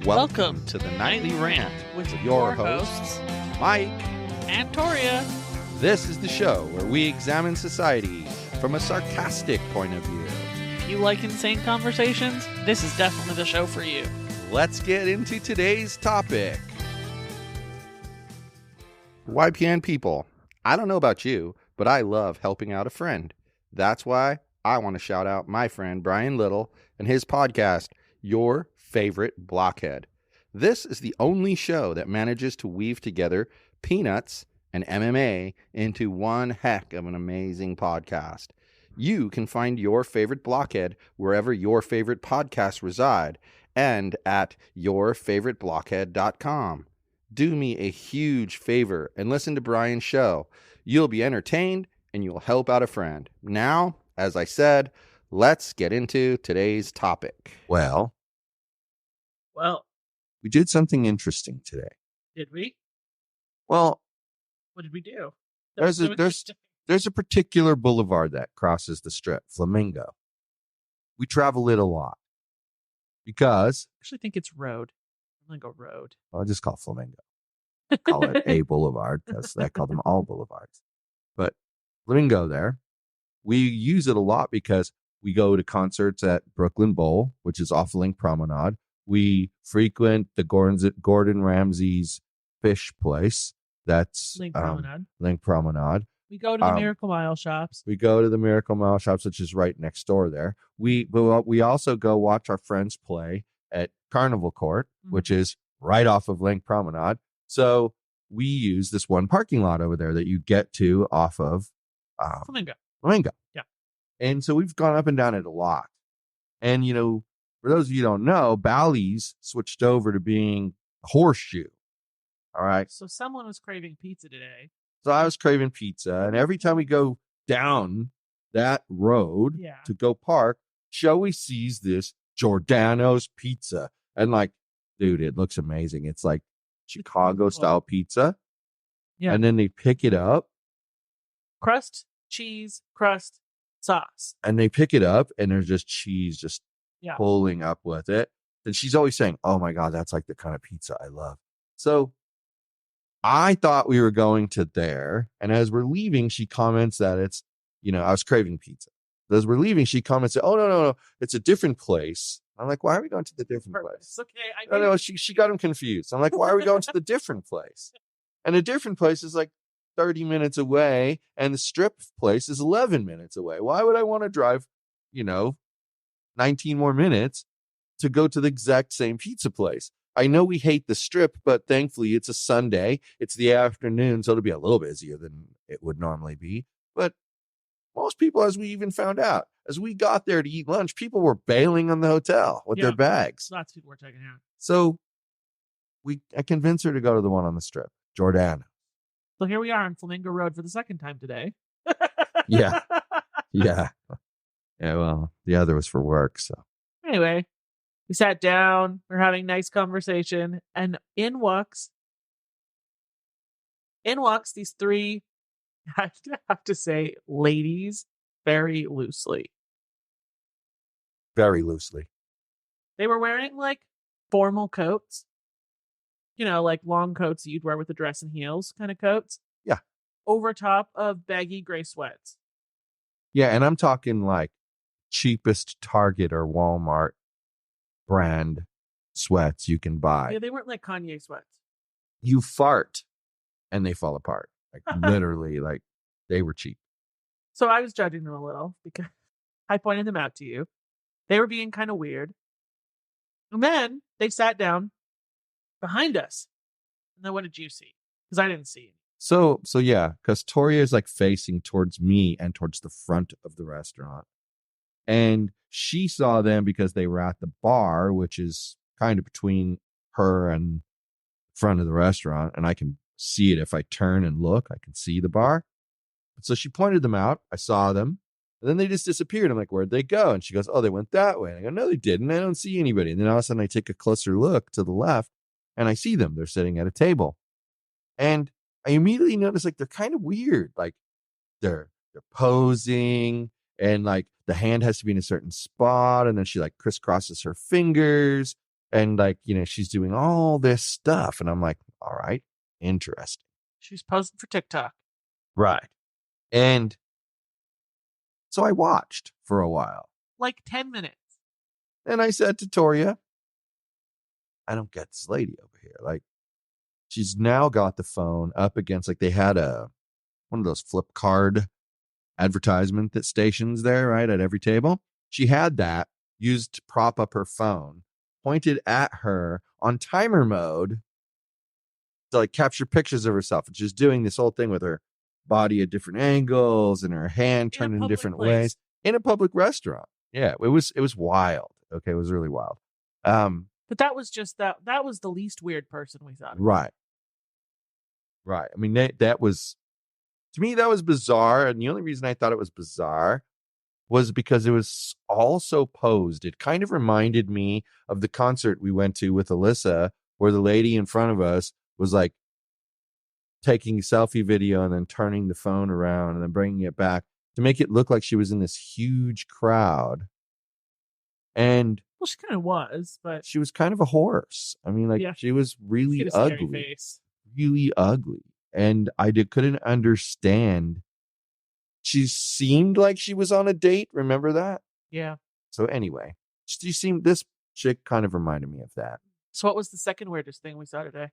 Welcome to the Nightly Rant with your hosts, Mike and Toria. This is the show where we examine society from a sarcastic point of view. If you like insane conversations, this is definitely the show for you. Let's get into today's topic. YPN people, I don't know about you, but I love helping out a friend. That's why I want to shout out my friend Brian Little and his podcast, Your Favorite Blockhead. This is the only show that manages to weave together peanuts and MMA into one heck of an amazing podcast. You can find Your Favorite Blockhead wherever your favorite podcasts reside and at yourfavoriteblockhead.com. Do me a huge favor and listen to Brian's show. You'll be entertained and you'll help out a friend. Now, as I said, let's get into today's topic. Well, we did something interesting today. Did we? Well, what did we do? there's a particular boulevard that crosses the strip, Flamingo. We travel it a lot because I actually think it's road. Flamingo Road. I'll just call it Flamingo. Call it a boulevard because I call them all boulevards. But Flamingo there, we use it a lot because we go to concerts at Brooklyn Bowl, which is off Link Promenade. We frequent the Gordon Ramsay's fish place. That's Link Promenade. Link Promenade. We go to the Miracle Mile shops. We go to the Miracle Mile shops, which is right next door there. We also go watch our friends play at Carnival Court, which is right off of Link Promenade. So we use this one parking lot over there that you get to off of Flamingo. Yeah. And so we've gone up and down it a lot. And, you know, for those of you who don't know, Bally's switched over to being a horseshoe. All right. So someone was craving pizza today. So I was craving pizza. And every time we go down that road to go park, Joey sees this Giordano's pizza. And like, dude, it looks amazing. It's like Chicago style pizza. Yeah. And then they pick it up. Crust, cheese, crust, sauce. And they pick it up and there's just cheese just pulling up with it. And she's always saying, oh my God, that's like the kind of pizza I love. So I thought we were going to there. And as we're leaving, she comments that it's, you know, I was craving pizza. As we're leaving, she comments, oh, no, it's a different place. I'm like, why are we going to the different place? Okay. No, she got him confused. I'm like, why are we going to the different place? And the different place is like 30 minutes away. And the strip place is 11 minutes away. Why would I want to drive, 19 more minutes to go to the exact same pizza place? I know we hate the strip, but thankfully it's a Sunday. It's the afternoon, so it'll be a little busier than it would normally be. But most people, as we even found out, as we got there to eat lunch, people were bailing on the hotel with their bags. Lots of people were checking out. So I convinced her to go to the one on the strip, Giordano. So here we are on Flamingo Road for the second time today. Yeah. Yeah, well, the other was for work, so. Anyway, we sat down, we're having nice conversation, and in walks these three, I have to say, ladies, very loosely. Very loosely. They were wearing like formal coats, like long coats you'd wear with a dress and heels kind of coats. Yeah. Over top of baggy gray sweats. Yeah, and I'm talking like cheapest Target or Walmart brand sweats you can buy. Yeah, they weren't like Kanye sweats. You fart and they fall apart. Like literally, like they were cheap. So I was judging them a little because I pointed them out to you. They were being kind of weird. And then they sat down behind us. And then what did you see? Because I didn't see any. So yeah, because Toria is like facing towards me and towards the front of the restaurant. And she saw them because they were at the bar, which is kind of between her and front of the restaurant. And I can see it if I turn and look. I can see the bar. So she pointed them out. I saw them. And then they just disappeared. I'm like, where'd they go? And she goes, oh, they went that way. And I go, no, they didn't. I don't see anybody. And then all of a sudden I take a closer look to the left and I see them. They're sitting at a table. And I immediately notice like they're kind of weird. Like they're posing and like the hand has to be in a certain spot. And then she like crisscrosses her fingers. And like, she's doing all this stuff. And I'm like, all right, interesting. She was posting for TikTok. Right. And so I watched for a while. Like 10 minutes. And I said to Toria, I don't get this lady over here. Like, she's now got the phone up against, like, they had one of those flip card advertisement that stations there, right, at every table. She had that used to prop up her phone, pointed at her on timer mode to like capture pictures of herself. And she's doing this whole thing with her body at different angles and her hand turned in different ways in a public restaurant. Yeah, it was wild. Okay, it was really wild. But that was just that was the least weird person we thought. Right. I mean, that was, to me, that was bizarre. And the only reason I thought it was bizarre was because it was also posed. It kind of reminded me of the concert we went to with Alyssa, where the lady in front of us was like taking a selfie video and then turning the phone around and then bringing it back to make it look like she was in this huge crowd. And well, she kind of was, but she was kind of a horse. I mean, like, she was really ugly, really ugly. And I couldn't understand. She seemed like she was on a date. Remember that? Yeah. So anyway, this chick kind of reminded me of that. So what was the second weirdest thing we saw today?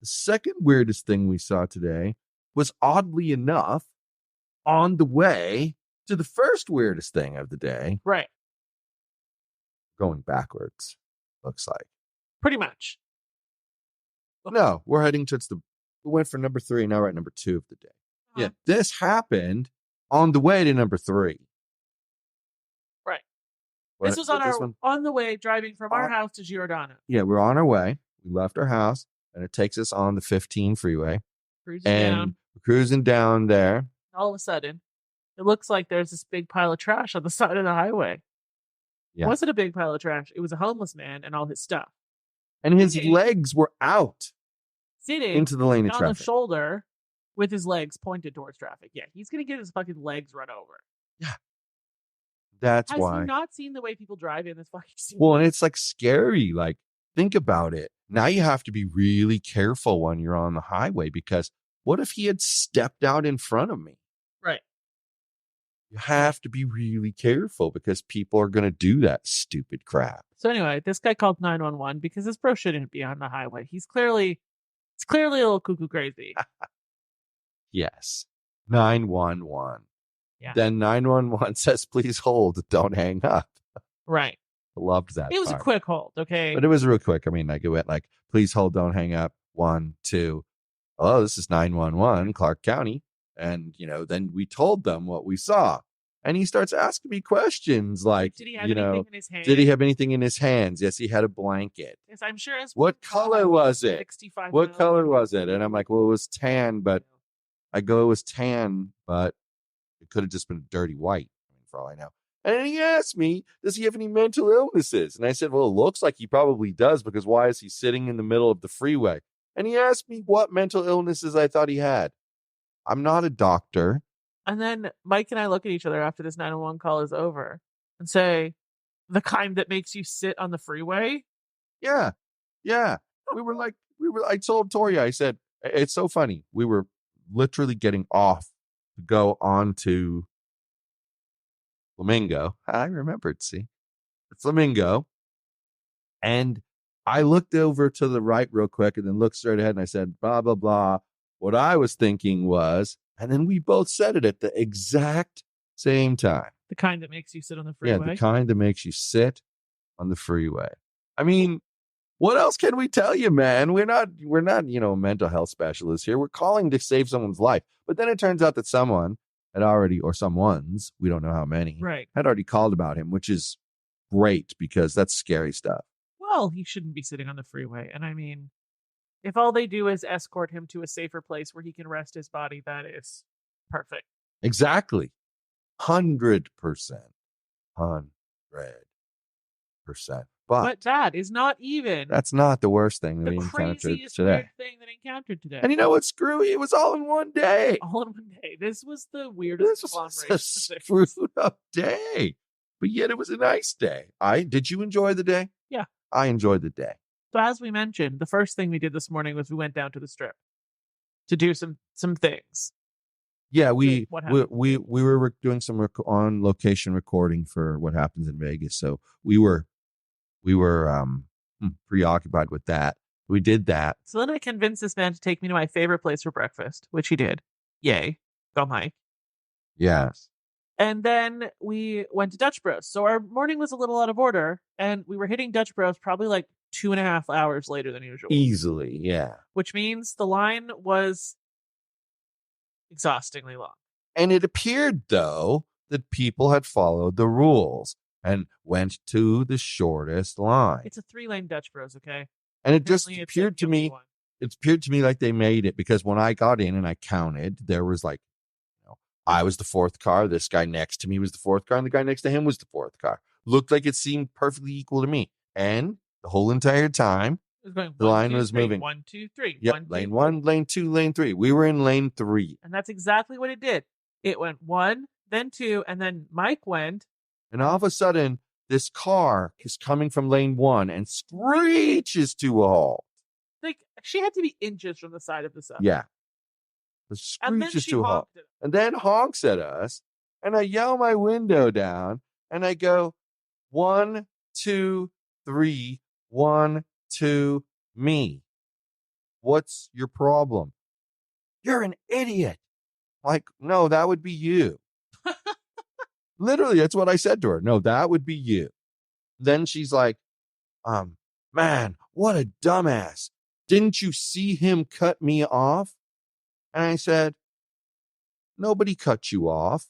The second weirdest thing we saw today was, oddly enough, on the way to the first weirdest thing of the day. Right. Going backwards, looks like. Pretty much. No, we're heading towards we went for number 3, now we're at number 2 of the day. Yeah, this happened on the way to number 3. Right. This was on the way driving from our house to Giordano. Yeah, we're on our way. We left our house, and it takes us on the 15 freeway. We're cruising down there. All of a sudden, it looks like there's this big pile of trash on the side of the highway. Yeah. It wasn't a big pile of trash. It was a homeless man and all his stuff. And his legs were out. Sitting into the lane of traffic. On the shoulder with his legs pointed towards traffic. Yeah, he's going to get his fucking legs run over. Yeah. That's why. Has he not seen the way people drive in this fucking scene? Well, and it's like scary. Like, think about it. Now you have to be really careful when you're on the highway, because what if he had stepped out in front of me? Right. You have to be really careful because people are going to do that stupid crap. So anyway, this guy called 911 because this bro shouldn't be on the highway. It's clearly a little cuckoo crazy. Yes. 911. Yeah. Then 911 says, please hold, don't hang up. Right. Loved that. It was part. A quick hold, okay? But it was real quick. I mean, like, it went like, please hold, don't hang up. 1, 2. Hello, this is 911, Clark County. And, then we told them what we saw. And he starts asking me questions like, did he have anything in his hand? Did he have anything in his hands? Yes, he had a blanket. Yes, I'm sure. What color was it? What color was it? And I'm like, well, it was tan, but it was tan, but it could have just been a dirty white, for all I know. And then he asked me, does he have any mental illnesses? And I said, well, it looks like he probably does, because why is he sitting in the middle of the freeway? And he asked me what mental illnesses I thought he had. I'm not a doctor. And then Mike and I look at each other after this 911 call is over and say, the kind that makes you sit on the freeway? Yeah. I told Toria, I said, it's so funny. We were literally getting off to go on to Flamingo. I remembered, see? Flamingo. And I looked over to the right real quick and then looked straight ahead and I said, blah, blah, blah. What I was thinking was, and then we both said it at the exact same time. The kind that makes you sit on the freeway? Yeah, the kind that makes you sit on the freeway. I mean, what else can we tell you, man? We're not, mental health specialists here. We're calling to save someone's life. But then it turns out that someone had already, or someone's, we don't know how many, right, had already called about him, which is great because that's scary stuff. Well, he shouldn't be sitting on the freeway. And I mean, if all they do is escort him to a safer place where he can rest his body, that is perfect. Exactly. 100%. 100%. But that is not even. That's not the worst thing that we encountered today. Thing that encountered today. And you know what's screwy? It was all in one day. All in one day. This was the weirdest. This was a screwed up day. But yet it was a nice day. Did you enjoy the day? Yeah. I enjoyed the day. So as we mentioned, the first thing we did this morning was we went down to the strip to do some things. Yeah, What happened? we were doing some on location recording for What Happens in Vegas. So we were preoccupied with that. We did that. So then I convinced this man to take me to my favorite place for breakfast, which he did. Yay. Go Mike. Yes. And then we went to Dutch Bros. So our morning was a little out of order, and we were hitting Dutch Bros probably like 2.5 hours later than usual. Easily, yeah. Which means the line was exhaustingly long. And it appeared, though, that people had followed the rules and went to the shortest line. It's a 3-lane Dutch Bros, okay? And it just Apparently it's appeared to the only me, one. it appeared to me like they made it, because when I got in and I counted, there was like, I was the fourth car. This guy next to me was the fourth car, and the guy next to him was the fourth car. Looked like it seemed perfectly equal to me. And the whole entire time, It was going the line was 3, moving. 1, 2, 3. Yep, 1, 2, lane 3. 1, lane 2, lane 3. We were in lane 3. And that's exactly what it did. It went 1, then 2, and then Mike went. And all of a sudden, this car is coming from lane 1 and screeches to a halt. Like, she had to be inches from the side of the sun. Yeah. The And then screeches she to a halt. honked at him. And then honks at us. And I yell my window down. And I go, 1, 2, 3, 1, 2, me. What's your problem? You're an idiot. Like, no, that would be you. Literally, that's what I said to her. No, that would be you. Then she's like, man, what a dumbass. Didn't you see him cut me off? And I said, nobody cut you off.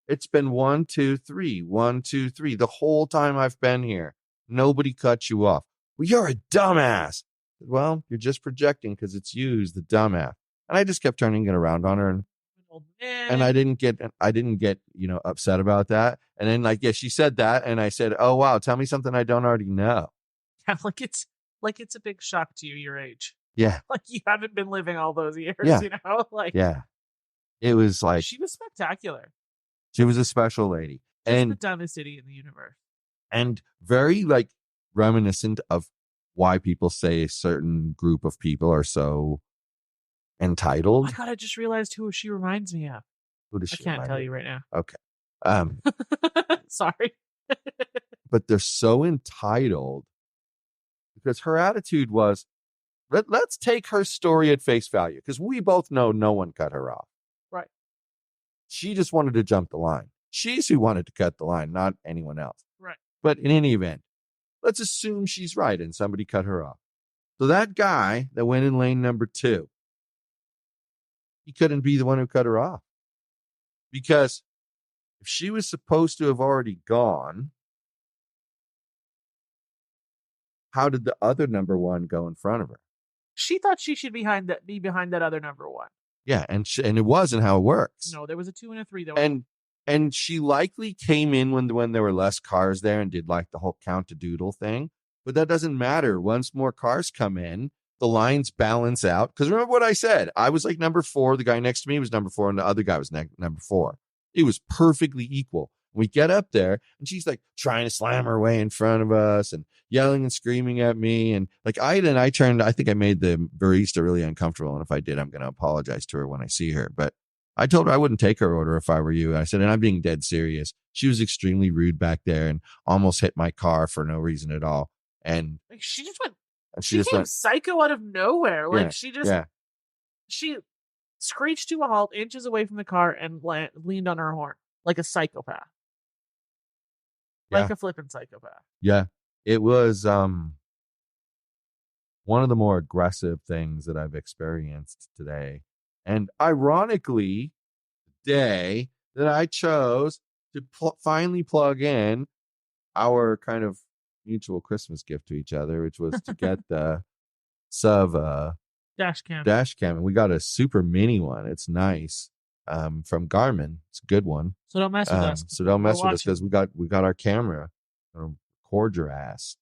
It's been 1, 2, 3, 1, 2, 3. The whole time I've been here, nobody cut you off. Well, you're a dumbass. Well, you're just projecting because it's you who's the dumbass. And I just kept turning it around on her, and I didn't get, upset about that. And then she said that, and I said, oh wow, tell me something I don't already know. Yeah, like it's a big shock to you, your age. Yeah. Like you haven't been living all those years, Yeah. Like yeah. It was like she was spectacular. She was a special lady. Just and the dumbest idiot in the universe. And very reminiscent of why people say a certain group of people are so entitled. Oh my God, I just realized who she reminds me of. Who does she I can't remind tell you? you right now. Okay. Sorry. But they're so entitled because her attitude was, let's take her story at face value, because we both know no one cut her off. Right. She just wanted to jump the line. She's who wanted to cut the line, not anyone else. Right. But in any event, let's assume she's right and somebody cut her off. So that guy that went in lane number 2, he couldn't be the one who cut her off. Because if she was supposed to have already gone, how did the other number 1 go in front of her? She thought she should be behind that other number 1. Yeah, and it wasn't how it works. No, there was a 2 and a 3. And she likely came in when there were less cars there and did the whole count to doodle thing. But that doesn't matter. Once more cars come in, the lines balance out. Because remember what I said? I was number 4. The guy next to me was number 4. And the other guy was number 4. It was perfectly equal. We get up there and she's trying to slam her way in front of us and yelling and screaming at me. And I think I made the barista really uncomfortable. And if I did, I'm going to apologize to her when I see her. But I told her I wouldn't take her order if I were you. I said, and I'm being dead serious. She was extremely rude back there and almost hit my car for no reason at all. And she just went, she became psycho out of nowhere. Yeah. She screeched to a halt inches away from the car and leaned on her horn like a psychopath. Like a flippin' psychopath. Yeah. It was one of the more aggressive things that I've experienced today. And ironically, the day that I chose to finally plug in our kind of mutual Christmas gift to each other, which was to get the SUV dash cam. And we got a super mini one. It's nice. From Garmin. It's a good one. So don't mess with us. So don't mess with us because we got our camera. Record your ass.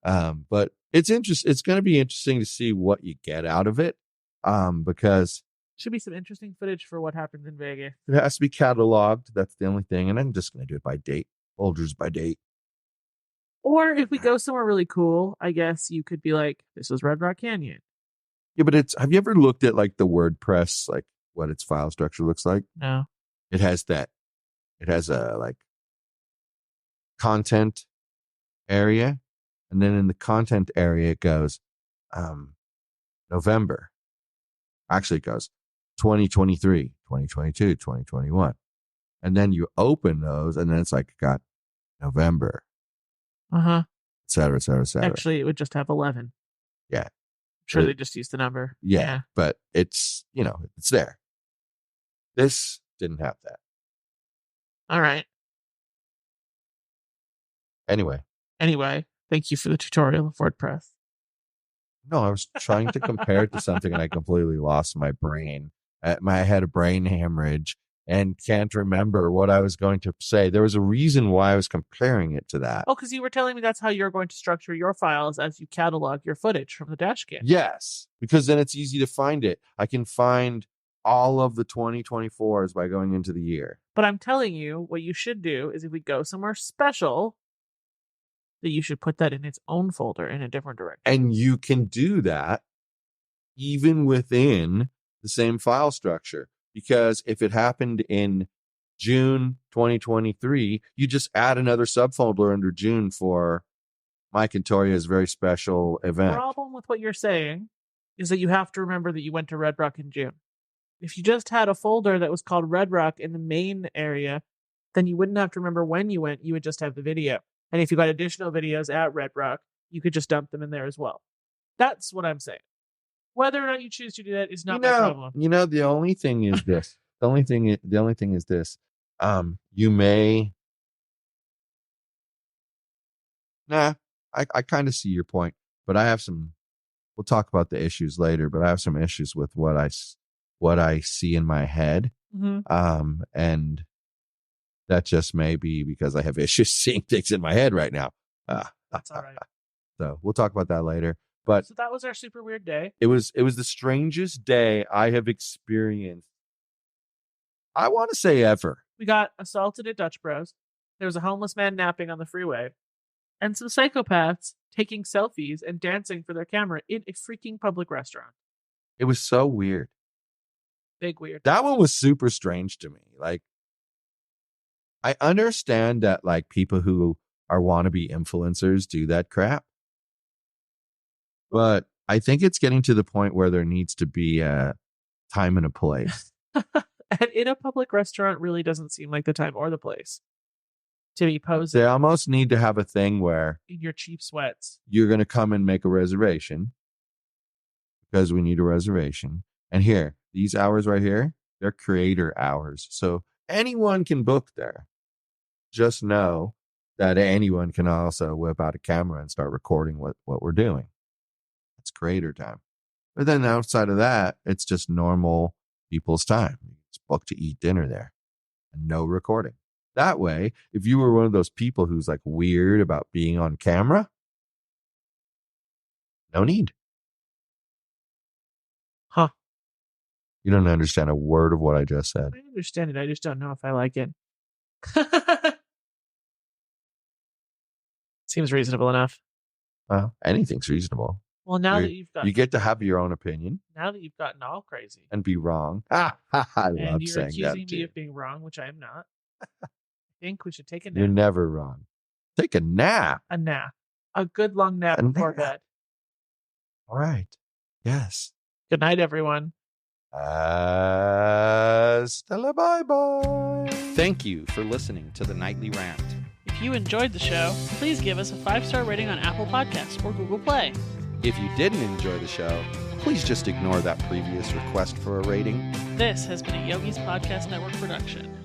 But it's interesting. It's going to be interesting to see what you get out of it. Because should be some interesting footage for what happens in Vegas. It has to be cataloged. That's the only thing. And I'm just going to do it by date. Folgers by date. Or if we go somewhere really cool, I guess you could be like, this is Red Rock Canyon. Yeah, but have you ever looked at like the WordPress, like what its file structure looks like? No. It has a like content area. And then in the content area, it goes November. Actually, it goes 2023, 2022, 2021. And then you open those, and then it's like got November, et cetera, et cetera, et cetera. Actually, it would just have 11. Yeah. I'm sure they just used the number. Yeah. But it's, it's there. This didn't have that. All right. Anyway, thank you for the tutorial of WordPress. No, I was trying to compare it to something and I completely lost my brain. I had a brain hemorrhage and can't remember what I was going to say. There was a reason why I was comparing it to that. Oh, because you were telling me that's how you're going to structure your files as you catalog your footage from the dash cam. Yes, because then it's easy to find it. I can find all of the 2024s by going into the year. But I'm telling you, what you should do is if we go somewhere special, that you should put that in its own folder in a different direction. And you can do that even within the same file structure. Because if it happened in June 2023, you just add another subfolder under June for Mike and Toria's very special event. The problem with what you're saying is that you have to remember that you went to Red Rock in June. If you just had a folder that was called Red Rock in the main area, then you wouldn't have to remember when you went. You would just have the video. And if you got additional videos at Red Rock, you could just dump them in there as well. That's what I'm saying. Whether or not you choose to do that is not my problem. The only thing is this. The only thing is this. You may. I kind of see your point, but I have some. We'll talk about the issues later, but I have some issues with what I see in my head. Mm-hmm. And that just may be because I have issues seeing things in my head right now. That's all right. So we'll talk about that later. But so that was our super weird day. It was the strangest day I have experienced. I want to say ever. We got assaulted at Dutch Bros. There was a homeless man napping on the freeway. And some psychopaths taking selfies and dancing for their camera in a freaking public restaurant. It was so weird. Big weird. That one was super strange to me. Like, I understand that like people who are wannabe influencers do that crap. But I think it's getting to the point where there needs to be a time and a place. And in a public restaurant really doesn't seem like the time or the place to be posing. They almost need to have a thing where in your cheap sweats, you're going to come and make a reservation because we need a reservation. And here, these hours right here, they're creator hours. So anyone can book there. Just know that anyone can also whip out a camera and start recording what we're doing. It's creator time. But then outside of that, it's just normal people's time. It's booked to eat dinner there and no recording. That way, if you were one of those people who's like weird about being on camera, no need. Huh. You don't understand a word of what I just said. I understand it. I just don't know if I like it. Seems reasonable enough. Well, anything's reasonable. Well, now that you've got, you get to have your own opinion. Now that you've gotten all crazy and be wrong. I love saying that. And you're accusing me of being wrong, which I am not. I think we should take a nap. You're never wrong. Take a nap. A nap. A good long nap before bed. All right. Yes. Good night, everyone. Stella, bye-bye. Thank you for listening to the Nightly Rant. If you enjoyed the show, please give us a 5-star rating on Apple Podcasts or Google Play. If you didn't enjoy the show, please just ignore that previous request for a rating. This has been a Yogi's Podcast Network production.